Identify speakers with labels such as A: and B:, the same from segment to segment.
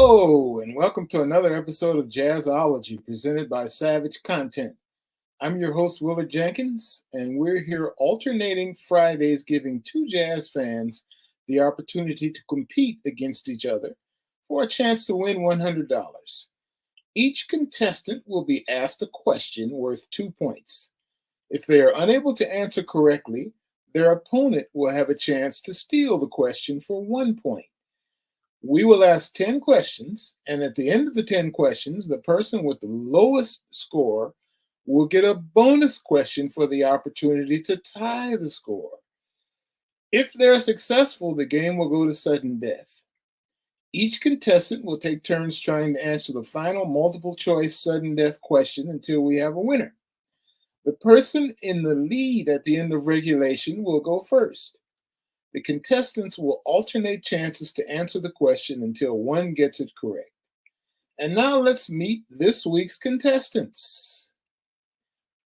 A: Hello, and welcome to another episode of Jazzology presented by Savage Content. I'm your host, Willard Jenkins, and we're here alternating Fridays giving two jazz fans the opportunity to compete against each other for a chance to win $100. Each contestant will be asked a question worth 2 points. If they are unable to answer correctly, their opponent will have a chance to steal the question for 1 point. We will ask 10 questions, and at the end of the 10 questions, the person with the lowest score will get a bonus question for the opportunity to tie the score. If they're successful, the game will go to sudden death. Each contestant will take turns trying to answer the final multiple choice sudden death question until we have a winner. The person in the lead at the end of regulation will go first. The contestants will alternate chances to answer the question until one gets it correct. And now let's meet this week's contestants.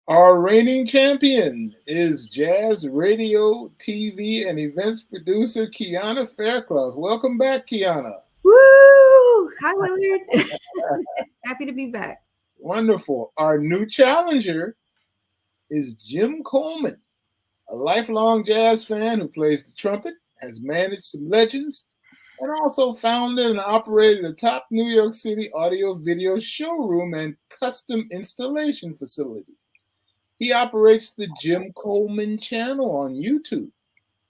A: Our reigning champion is jazz radio, TV, and events producer Keanna Faircloth. Welcome back, Keanna.
B: Woo! Hi, Willard. Happy to be back.
A: Wonderful. Our new challenger is Jim Coleman, a lifelong jazz fan who plays the trumpet, has managed some legends, and also founded and operated a top New York City audio-video showroom and custom installation facility. He operates the Jim Coleman channel on YouTube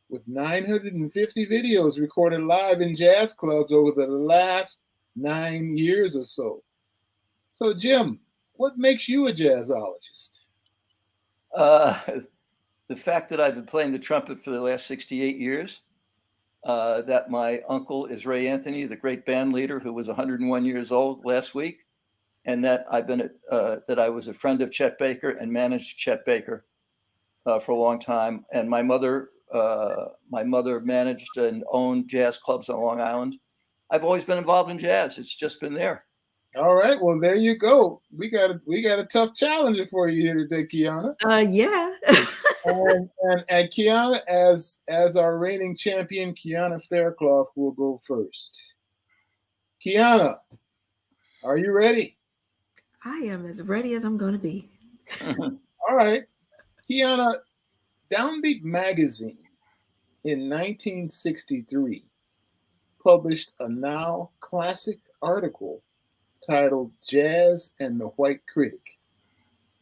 A: with 950 videos recorded live in jazz clubs over the last 9 years or so. So, Jim, what makes you a jazzologist?
C: The fact that I've been playing the trumpet for the last 68 years, that my uncle is Ray Anthony, the great band leader who was 101 years old last week, and that that I was a friend of Chet Baker and managed Chet Baker for a long time. And my mother managed and owned jazz clubs on Long Island. I've always been involved in jazz. It's just been there.
A: All right, well, there you go. We got a tough challenger for you here today, Keanna.
B: Yeah.
A: and Keanna, as our reigning champion, Keanna Faircloth will go first. Keanna, are you ready?
B: I am as ready as I'm going to be.
A: All right, Keanna, Downbeat Magazine in 1963 published a now classic article titled Jazz and the White Critic.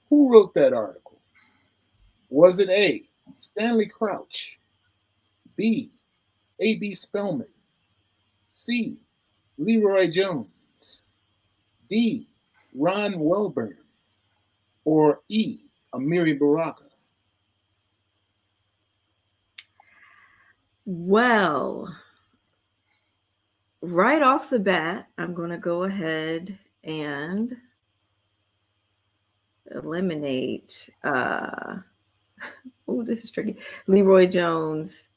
A: Who wrote that article? Was it A, Stanley Crouch, B, A.B. Spellman, C, Leroy Jones, D, Ron Welburn, or E, Amiri Baraka?
B: Well, right off the bat, I'm going to go ahead and eliminate, this is tricky, Leroy Jones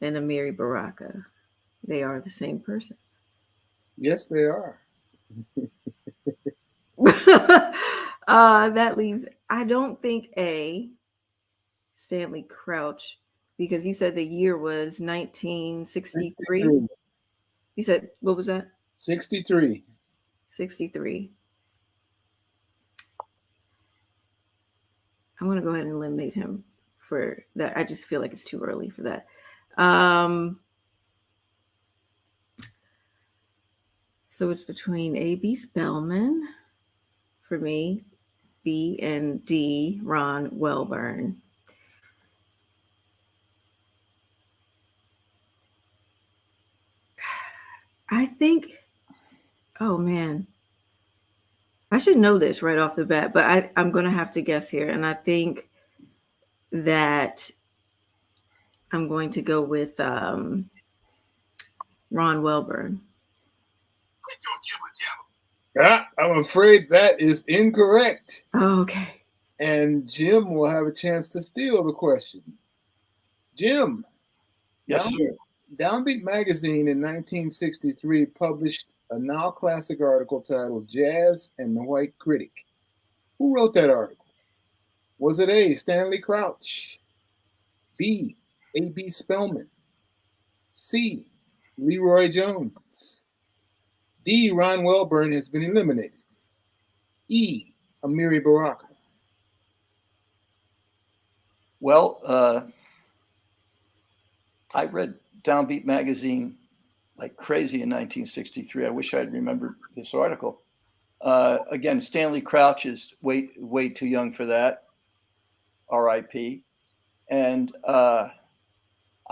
B: and Amiri Baraka. They are the same person.
A: Yes, they are.
B: That leaves, I don't think A, Stanley Crouch, because you said the year was 1963. You said, what was that?
A: 63.
B: 63. I'm going to go ahead and eliminate him for that. I just feel like it's too early for that. So it's between A.B. Spellman for me, B, and D, Ron Welburn. I think, oh man, I should know this right off the bat, but I'm going to have to guess here. And I think that I'm going to go with Ron Welburn.
A: I'm afraid that is incorrect.
B: Oh, okay.
A: And Jim will have a chance to steal the question. Jim.
C: Yes, sir.
A: Downbeat Magazine in 1963 published a now classic article titled Jazz and the White Critic. Who wrote that article? Was it A, Stanley Crouch, B, A.B. Spellman, C, Leroy Jones, D. Ron Welburn has been eliminated. E. Amiri Baraka.
C: Well, I read Downbeat magazine like crazy in 1963. I wish I'd remembered this article. Again, Stanley Crouch is way too young for that. R.I.P. And I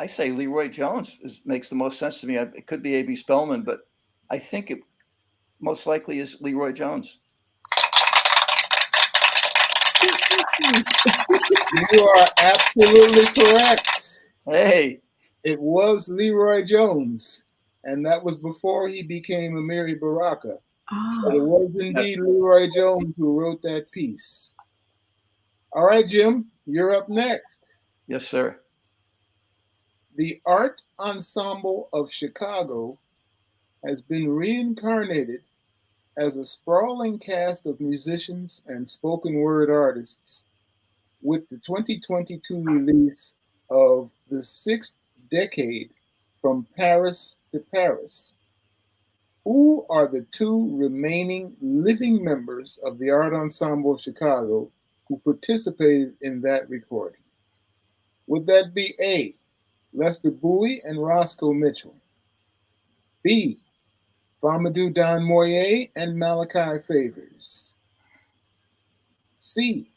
C: say Leroy Jones makes the most sense to me. It could be A.B. Spellman, but I think it most likely is Leroy Jones.
A: You are absolutely correct.
C: Hey.
A: It was Leroy Jones, and that was before he became Amiri Baraka.
B: Oh.
A: So it was indeed Leroy Jones who wrote that piece. All right, Jim, you're up next.
C: Yes, sir.
A: The Art Ensemble of Chicago has been reincarnated as a sprawling cast of musicians and spoken word artists with the 2022 release of The Sixth Decade from Paris to Paris. Who are the two remaining living members of the Art Ensemble of Chicago who participated in that recording? Would that be A, Lester Bowie and Roscoe Mitchell? B, Famadou Don Moyer and Malachi Favors? C,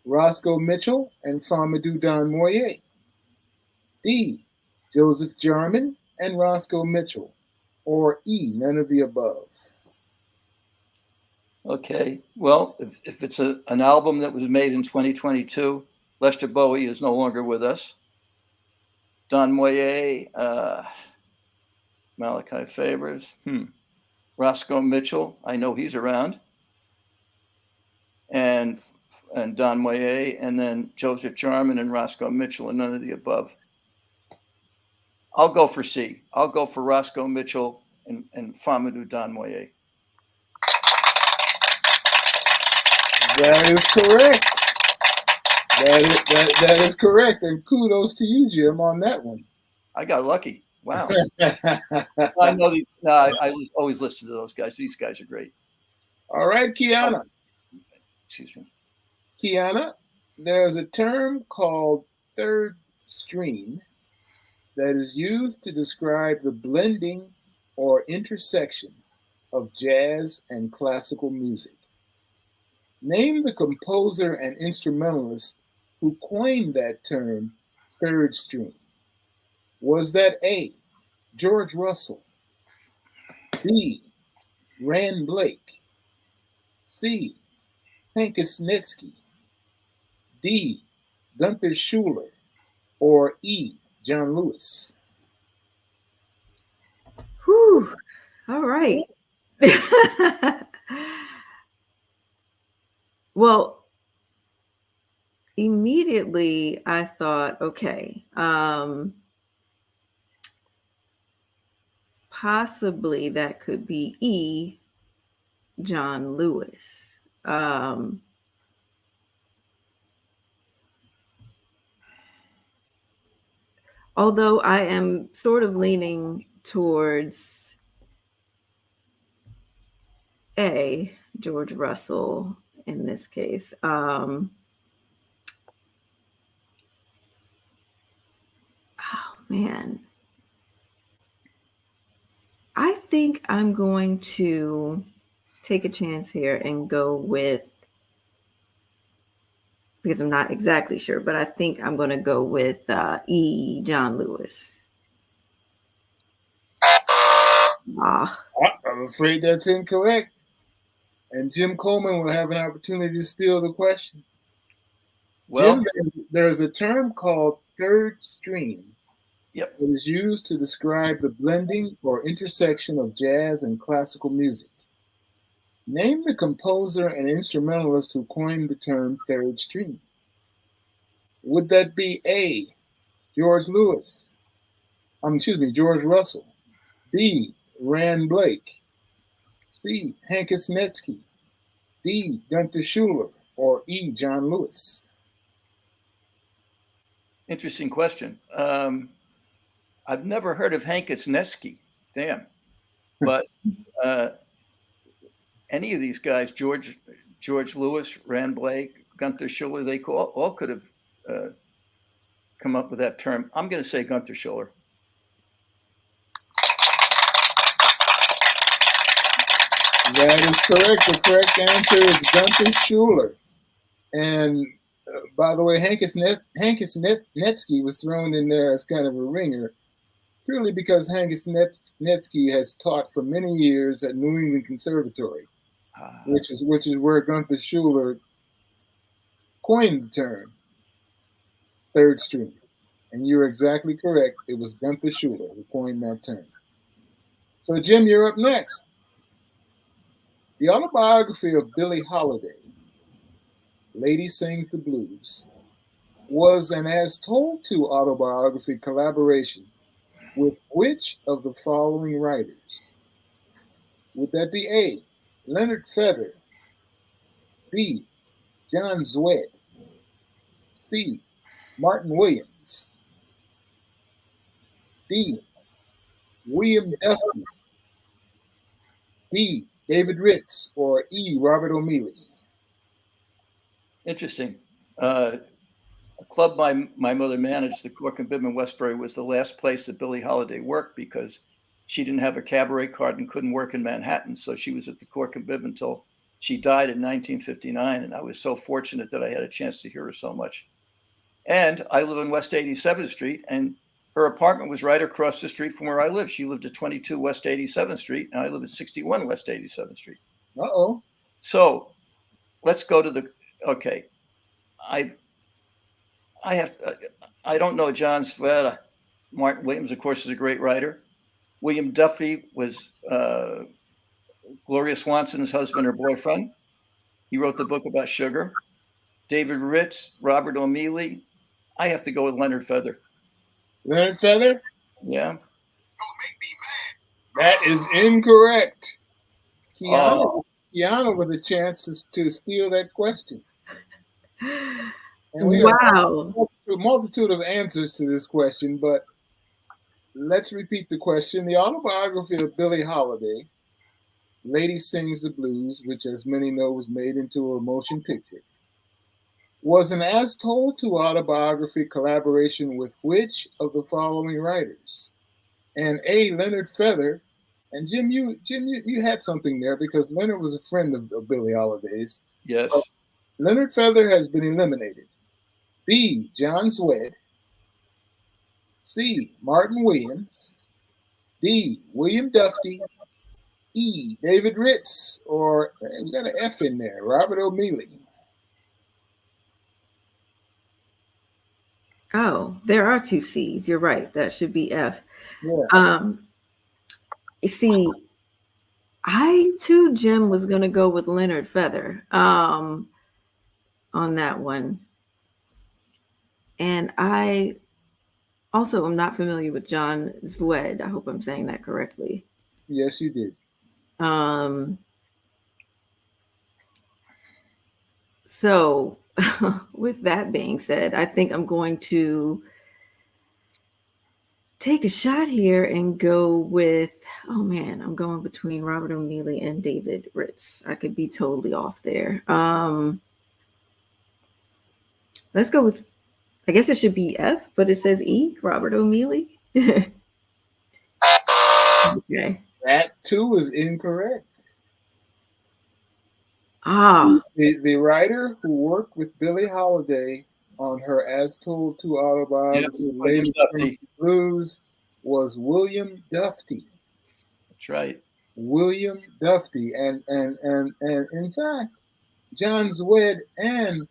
A: Roscoe Mitchell and Famadou Don Moyer? D, Joseph Jarman and Roscoe Mitchell? Or E, none of the above?
C: Okay. Well, if it's an album that was made in 2022, Lester Bowie is no longer with us. Don Moyer, Malachi Favors, Roscoe Mitchell, I know he's around, and Don Moyer, and then Joseph Jarman and Roscoe Mitchell, and none of the above. I'll go for C. I'll go for Roscoe Mitchell and Famadou Don Moyer.
A: That is correct. That is correct. And kudos to you, Jim, on that one.
C: I got lucky. Wow. I know these. I always listen to those guys. These guys are great.
A: All right, Keanna.
C: Excuse me.
A: Keanna, there's a term called third stream that is used to describe the blending or intersection of jazz and classical music. Name the composer and instrumentalist who coined that term, third stream. Was that A, George Russell, B, Rand Blake, C, Hank Snitsky, D, Gunther Schuller, or E, John Lewis?
B: Whew. All right. Well, immediately I thought, okay, possibly that could be E, John Lewis. Although I am sort of leaning towards A, George Russell in this case. Oh man. I think I'm going to take a chance here and go with, because I'm not exactly sure, but I think I'm going to go with E, John Lewis.
A: I'm afraid that's incorrect. And Jim Coleman will have an opportunity to steal the question. Well, Jim, there's a term called third stream.
C: Yep.
A: That is used to describe the blending or intersection of jazz and classical music. Name the composer and instrumentalist who coined the term third stream. Would that be A, George Russell, B, Rand Blake, C, Hank Snitsky, D, Gunther Schuller, or E, John Lewis?
C: Interesting question. I've never heard of Hank Snitsky. Damn. But any of these guys, George Lewis, Rand Blake, Gunther Schuller, they all could have come up with that term. I'm going to say Gunther Schuller.
A: That is correct. The correct answer is Gunther Schuller. And by the way, Hankus Netsky was thrown in there as kind of a ringer, purely because Hankus Netsky has taught for many years at New England Conservatory, which is where Gunther Schuller coined the term third string. And you're exactly correct. It was Gunther Schuller who coined that term. So, Jim, you're up next. The autobiography of Billie Holiday, Lady Sings the Blues, was an as told to autobiography collaboration with which of the following writers? Would that be A, Leonard Feather, B, John Zwed, C, Martin Williams, D, William Duffy, D, David Ritz, or E, Robert O'Meally?
C: Interesting. A club my mother managed, the Cork and Bib in Westbury, was the last place that Billie Holiday worked because she didn't have a cabaret card and couldn't work in Manhattan. So she was at the Cork and Bib until she died in 1959. And I was so fortunate that I had a chance to hear her so much. And I live on West 87th Street, and her apartment was right across the street from where I live. She lived at 22 West 87th Street, and I live at 61 West 87th Street.
A: Uh-oh.
C: So let's go to the, okay. I don't know John Sveda. Martin Williams, of course, is a great writer. William Duffy was Gloria Swanson's husband or boyfriend. He wrote the book about sugar. David Ritz, Robert O'Meally. I have to go with Leonard Feather.
A: Leonard Feather?
C: Yeah.
A: That is incorrect. Keanna with a chance to steal that question. And we have a multitude of answers to this question, but let's repeat the question. The autobiography of Billie Holiday, Lady Sings the Blues, which as many know was made into a motion picture, was an as told to autobiography collaboration with which of the following writers? And A, Leonard Feather. And Jim, you had something there because Leonard was a friend of Billie Holiday's.
C: Yes.
A: Leonard Feather has been eliminated. B, John Swed. C, Martin Williams. D, William Duffy. E, David Ritz. Or we got an F in there, Robert O'Meally.
B: Oh, there are two C's. You're right. That should be F.
A: Yeah.
B: See, I too, Jim, was going to go with Leonard Feather on that one. And I also am not familiar with John Zwed. I hope I'm saying that correctly.
A: Yes, you did.
B: So with that being said, I think I'm going to take a shot here and go with, oh man, I'm going between Robert O'Meally and David Ritz. I could be totally off there. Let's go with, I guess it should be F, but it says E, Robert O'Meally. Okay.
A: That too is incorrect. The writer who worked with Billie Holiday on her as told to autobiography, Lady Sings the Blues, was William Duffy.
C: That's right.
A: William Duffy. And in fact, John Zwed and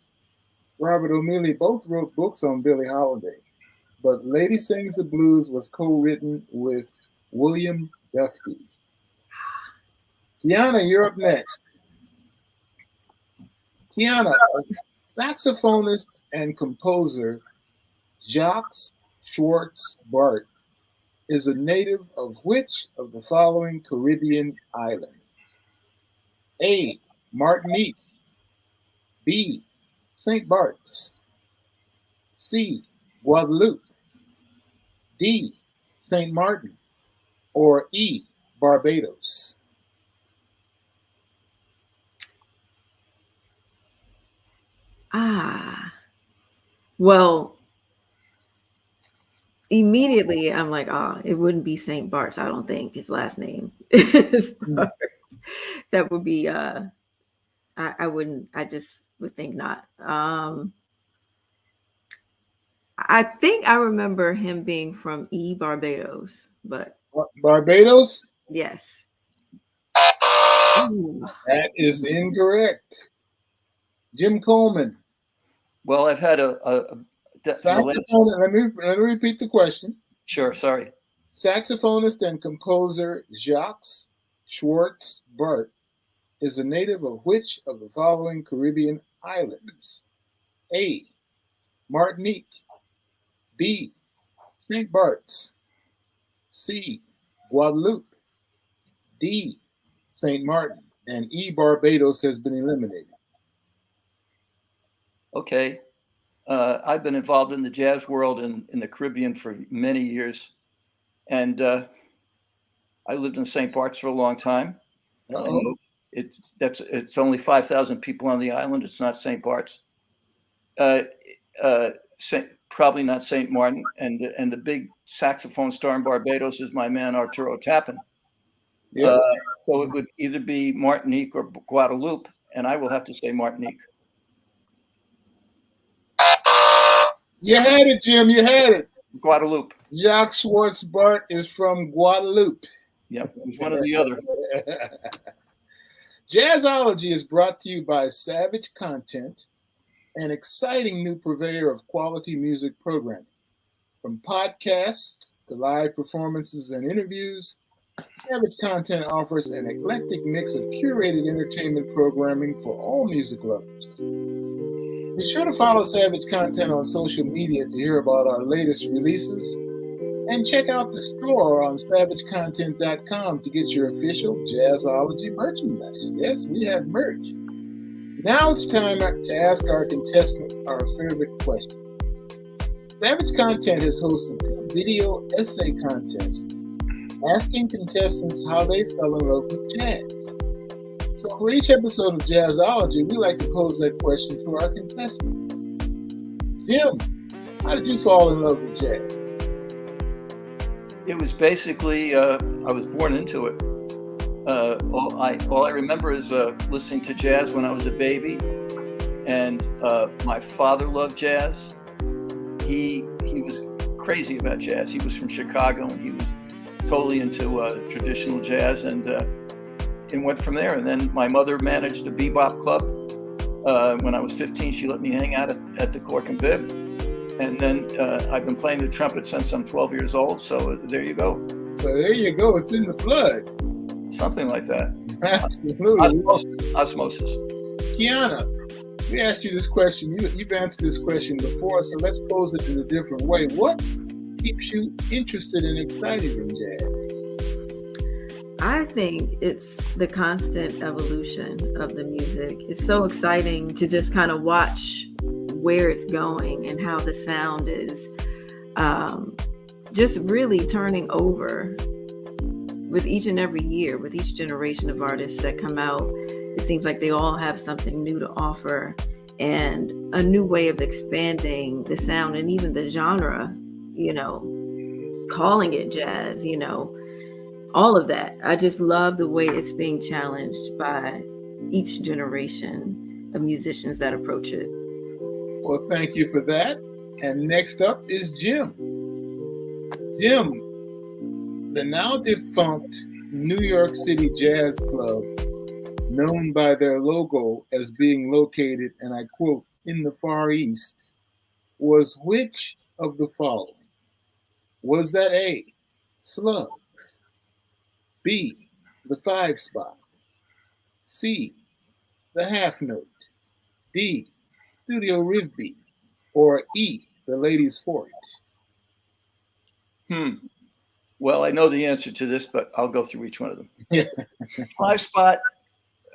A: Robert O'Meally both wrote books on Billie Holiday. But Lady Sings the Blues was co-written with William Duffy. Keanna, you're up next. Keanna, saxophonist and composer Jacques Schwartz Bart is a native of which of the following Caribbean islands? A, Martinique. B, St. Bart's. C, Guadeloupe. D, St. Martin. Or E, Barbados.
B: Well, immediately I'm like, it wouldn't be St. Bart's. I don't think his last name is Bart. That would be I wouldn't. I just would think not. I think I remember him being from Barbados, but
A: Barbados?
B: yes.
A: That is incorrect. Jim Coleman.
C: Well, I've had
A: saxophone. Let me repeat the question.
C: Sure, sorry.
A: Saxophonist and composer Jacques Schwartz Bart is a native of which of the following Caribbean islands? A. Martinique. B. St. Bart's. C. Guadeloupe. D. St. Martin. And E. Barbados has been eliminated.
C: Okay. I've been involved in the jazz world in the Caribbean for many years. And I lived in St. Bart's for a long time. It's only 5,000 people on the island. It's not St. Bart's. Probably not St. Martin. And the big saxophone star in Barbados is my man Arturo Tappan.
A: Yeah.
C: So it would either be Martinique or Guadeloupe, and I will have to say Martinique.
A: You had it, Jim. You had it.
C: Guadeloupe.
A: Jacques Schwartz Bart is from Guadeloupe.
C: Yep, it was one or the other.
A: Jazzology is brought to you by Savage Content, an exciting new purveyor of quality music programming. From podcasts to live performances and interviews, Savage Content offers an eclectic mix of curated entertainment programming for all music lovers. Be sure to follow Savage Content on social media to hear about our latest releases, and check out the store on savagecontent.com to get your official Jazzology merchandise. Yes, we have merch. Now it's time to ask our contestants our favorite question. Savage Content has hosted 2 video essay contests asking contestants how they fell in love with jazz. So for each episode of Jazzology, we like to pose that question to our contestants. Jim, how did you fall in love with jazz?
C: It was basically, I was born into it. All I remember is listening to jazz when I was a baby, and my father loved jazz. He was crazy about jazz. He was from Chicago, and he was totally into traditional jazz, and went from there. And then my mother managed a bebop club. When I was 15, she let me hang out at the Cork and Bib. And then I've been playing the trumpet since I'm 12 years old. So there you go.
A: So there you go. It's in the blood.
C: Something like that.
A: Absolutely.
C: Osmosis.
A: Keanna, we asked you this question. You've answered this question before, so let's pose it in a different way. What keeps you interested and excited in jazz?
B: I think it's the constant evolution of the music. It's so exciting to just kind of watch where it's going and how the sound is just really turning over with each and every year, with each generation of artists that come out. It seems like they all have something new to offer and a new way of expanding the sound and even the genre, calling it jazz, all of that. I just love the way it's being challenged by each generation of musicians that approach it.
A: Well, thank you for that. And next up is Jim. Jim, the now defunct New York City Jazz Club, known by their logo as being located, and I quote, in the Far East, was which of the following? Was that A, Slugs, B, the 5-spot, C, the half note, D, Studio Rivby, or E, the Ladies' Fort?
C: Well, I know the answer to this, but I'll go through each one of them. 5-spot,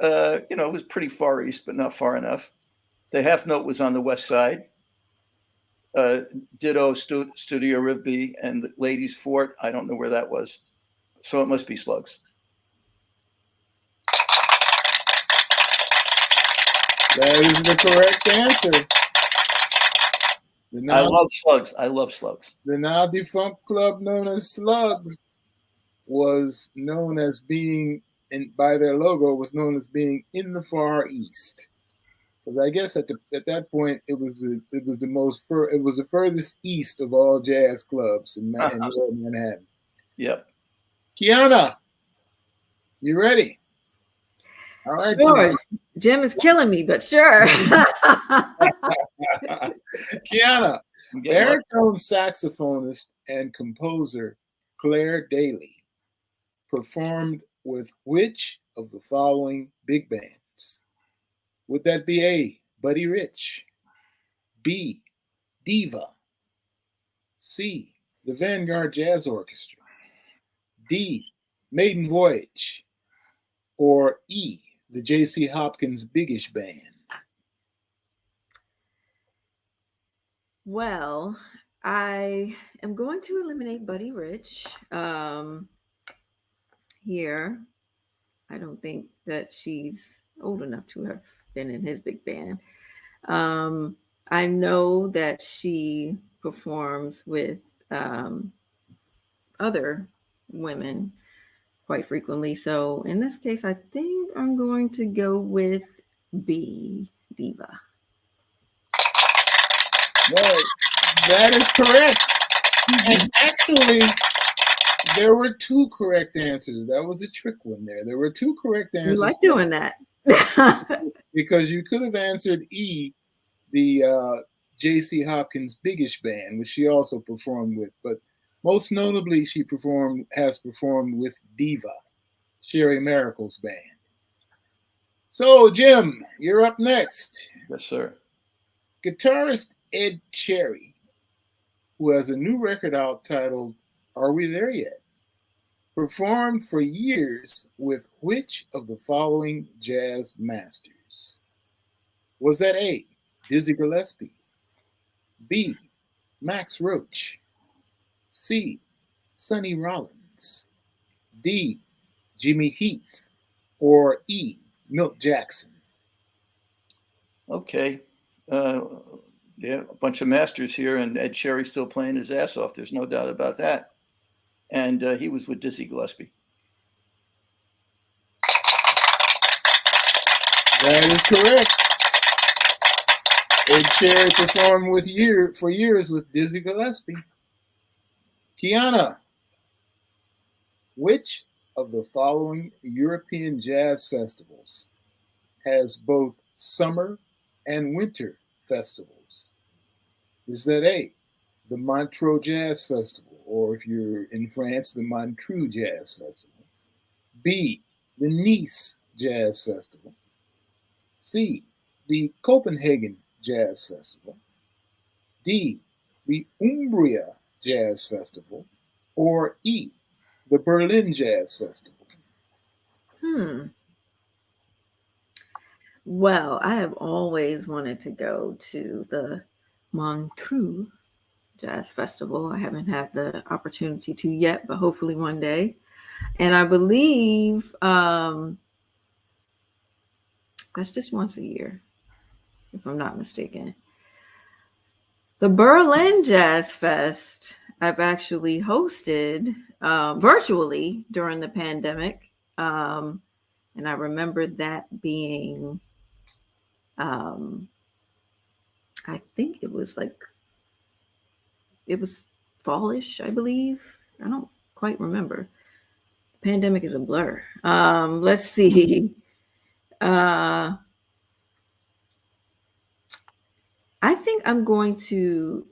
C: it was pretty far east, but not far enough. The half note was on the west side. Ditto Studio Rivby, and the Ladies' Fort, I don't know where that was. So it must be Slugs.
A: That is the correct answer.
C: I love Slugs. I love Slugs.
A: The now defunct club known as Slugs was known as being, and by their logo, was known as being in the Far East. Because I guess at that point it was the furthest east of all jazz clubs in Lower Manhattan.
C: Yep.
A: Keanna, you ready?
B: All right. Sure. Jim is killing me, but sure.
A: Keanna, baritone saxophonist and composer Claire Daly performed with which of the following big bands? Would that be A, Buddy Rich, B, Diva, C, the Vanguard Jazz Orchestra, D, Maiden Voyage, or E, the J.C. Hopkins Biggish Band?
B: Well, I am going to eliminate Buddy Rich here. I don't think that she's old enough to have been in his big band. I know that she performs with other women quite frequently. So in this case, I think I'm going to go with B, Diva.
A: Well, that is correct. And actually, there were two correct answers. That was a trick one there. There were two correct answers.
B: You like doing that.
A: Because you could have answered E, the J.C. Hopkins Biggish Band, which she also performed with. But most notably, she has performed with Diva, Sherry Miracle's band. So, Jim, you're up next.
C: Yes, sir.
A: Guitarist Ed Cherry, who has a new record out titled Are We There Yet?, performed for years with which of the following jazz masters? Was that A, Dizzy Gillespie, B, Max Roach, C, Sonny Rollins, D, Jimmy Heath, or E, Milt Jackson?
C: Okay. Yeah, a bunch of masters here, and Ed Cherry's still playing his ass off. There's no doubt about that. And he was with Dizzy Gillespie.
A: That is correct. Ed Cherry performed for years with Dizzy Gillespie. Keanna, which of the following European jazz festivals has both summer and winter festivals? Is that A, the Montreux Jazz Festival, or if you're in France, the Montreux Jazz Festival? B, the Nice Jazz Festival? C, the Copenhagen Jazz Festival? D, the Umbria Jazz Festival? Or E, the Berlin Jazz Festival?
B: Well, I have always wanted to go to the Montreux Jazz Festival. I haven't had the opportunity to yet, but hopefully one day. And I believe that's just once a year, if I'm not mistaken. The Berlin Jazz Fest, I've actually hosted virtually during the pandemic. And I remember that being, I think it was fallish, I believe. I don't quite remember. The pandemic is a blur. Let's see. I think I'm going to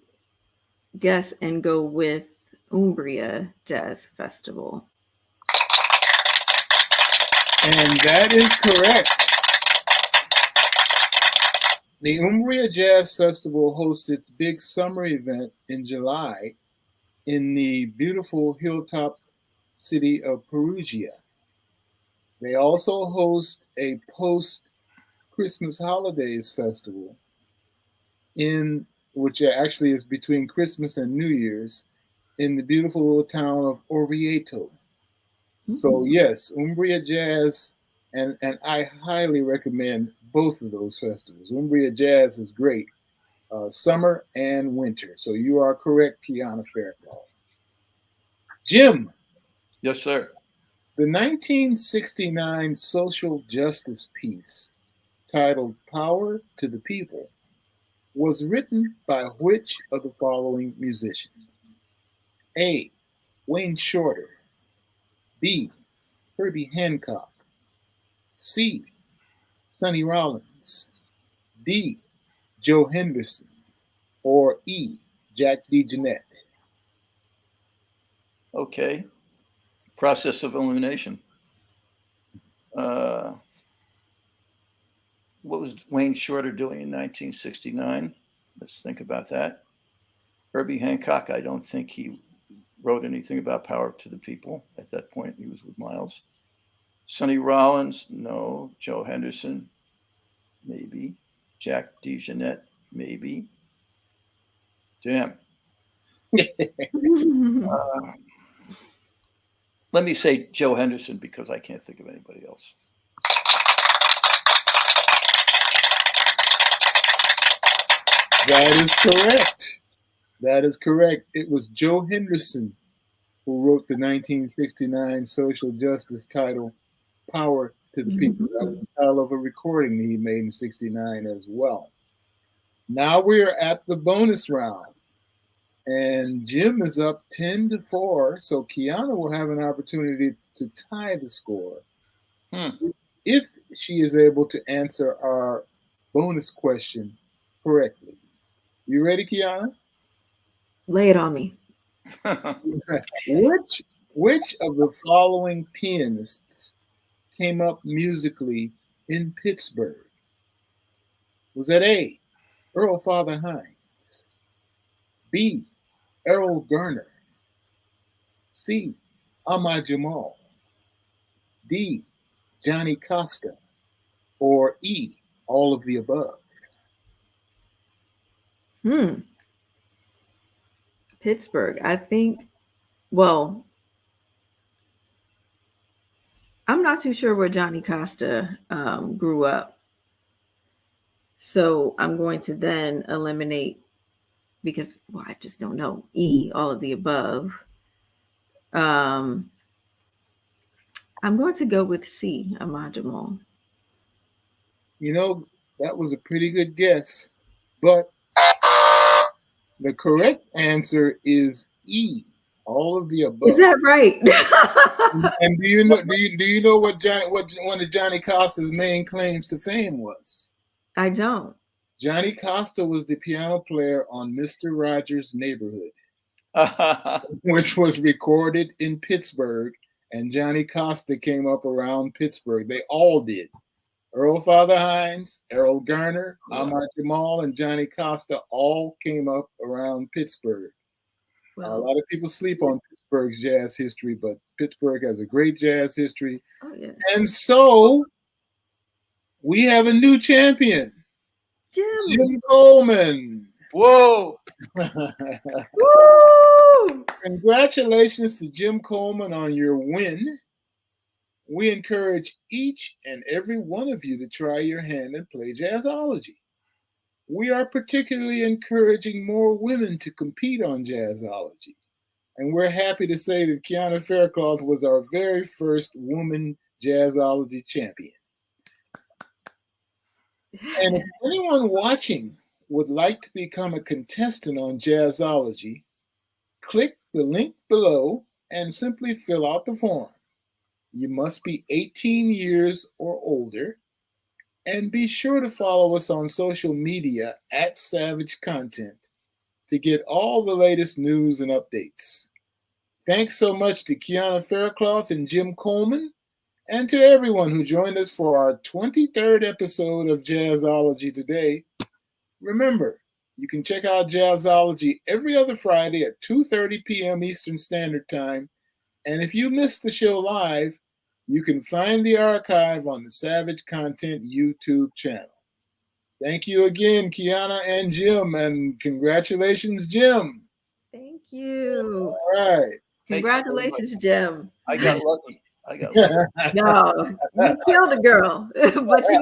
B: guess and go with Umbria Jazz Festival.
A: And that is correct. The Umbria Jazz Festival hosts its big summer event in July in the beautiful hilltop city of Perugia. They also host a post-Christmas holidays festival which actually is between Christmas and New Year's, in the beautiful little town of Orvieto. Mm-hmm. So yes, Umbria Jazz, and I highly recommend both of those festivals. Umbria Jazz is great, summer and winter. So you are correct, Keanna Faircloth. Jim.
C: Yes, sir.
A: The 1969 social justice piece titled Power to the People was written by which of the following musicians? A. Wayne Shorter. B. Herbie Hancock. C. Sonny Rollins. D. Joe Henderson. Or E. Jack DeJohnette.
C: Okay. Process of elimination. What was Wayne Shorter doing in 1969? Let's think about that. Herbie Hancock, I don't think he wrote anything about Power to the People at that point. He was with Miles. Sonny Rollins, no. Joe Henderson, maybe. Jack DeJohnette, maybe. Damn. Let me say Joe Henderson because I can't think of anybody else.
A: That is correct. That is correct. It was Joe Henderson who wrote the 1969 social justice title, Power to the People. That was the title of a recording he made in 69 as well. Now we are at the bonus round. And Jim is up 10-4, so Keanna will have an opportunity to tie the score if she is able to answer our bonus question correctly. You ready, Keanna?
B: Lay it on me.
A: Which of the following pianists came up musically in Pittsburgh? Was that A, Earl Father Hines, B, Errol Garner, C, Ahmad Jamal, D, Johnny Costa, or E, all of the above?
B: Pittsburgh, I think, well, I'm not too sure where Johnny Costa grew up. So I'm going to then eliminate, because, well, I just don't know, E, all of the above. I'm going to go with C, Ahmad Jamal.
A: You know, that was a pretty good guess, but the correct answer is E, all of the above.
B: Is that right?
A: And do you know what one of Johnny Costa's main claims to fame was?
B: I don't.
A: Johnny Costa was the piano player on Mr. Rogers' Neighborhood, which was recorded in Pittsburgh, and Johnny Costa came up around Pittsburgh. They all did. Earl Father Hines, Errol Garner, Ahmad Jamal, and Johnny Costa all came up around Pittsburgh. Well, a lot of people sleep on Pittsburgh's jazz history, but Pittsburgh has a great jazz history.
B: Oh, yeah.
A: And so we have a new champion, Jim Coleman.
C: Whoa!
B: Woo!
A: Congratulations to Jim Coleman on your win. We encourage each and every one of you to try your hand and play Jazzology. We are particularly encouraging more women to compete on Jazzology. And we're happy to say that Keanna Faircloth was our very first woman Jazzology champion. And if anyone watching would like to become a contestant on Jazzology, click the link below and simply fill out the form. You must be 18 years or older, and be sure to follow us on social media at Savage Content to get all the latest news and updates. Thanks so much to Keanna Faircloth and Jim Coleman, and to everyone who joined us for our 23rd episode of Jazzology today. Remember, you can check out Jazzology every other Friday at 2:30 p.m. Eastern Standard Time. And if you missed the show live, you can find the archive on the Savage Content YouTube channel. Thank you again, Keanna and Jim, and congratulations, Jim.
B: Thank you.
A: All right.
B: Congratulations, Jim.
C: I got lucky.
B: No, you killed a girl, but you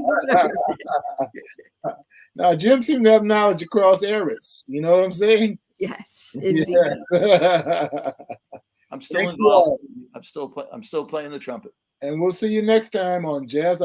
A: Now, Jim seemed to have knowledge across eras. You know what I'm saying?
B: Yes, indeed.
A: Yeah.
C: I'm still
A: Thank you
C: involved.
A: all.
C: I'm still playing the trumpet.
A: And we'll see you next time on Jazz.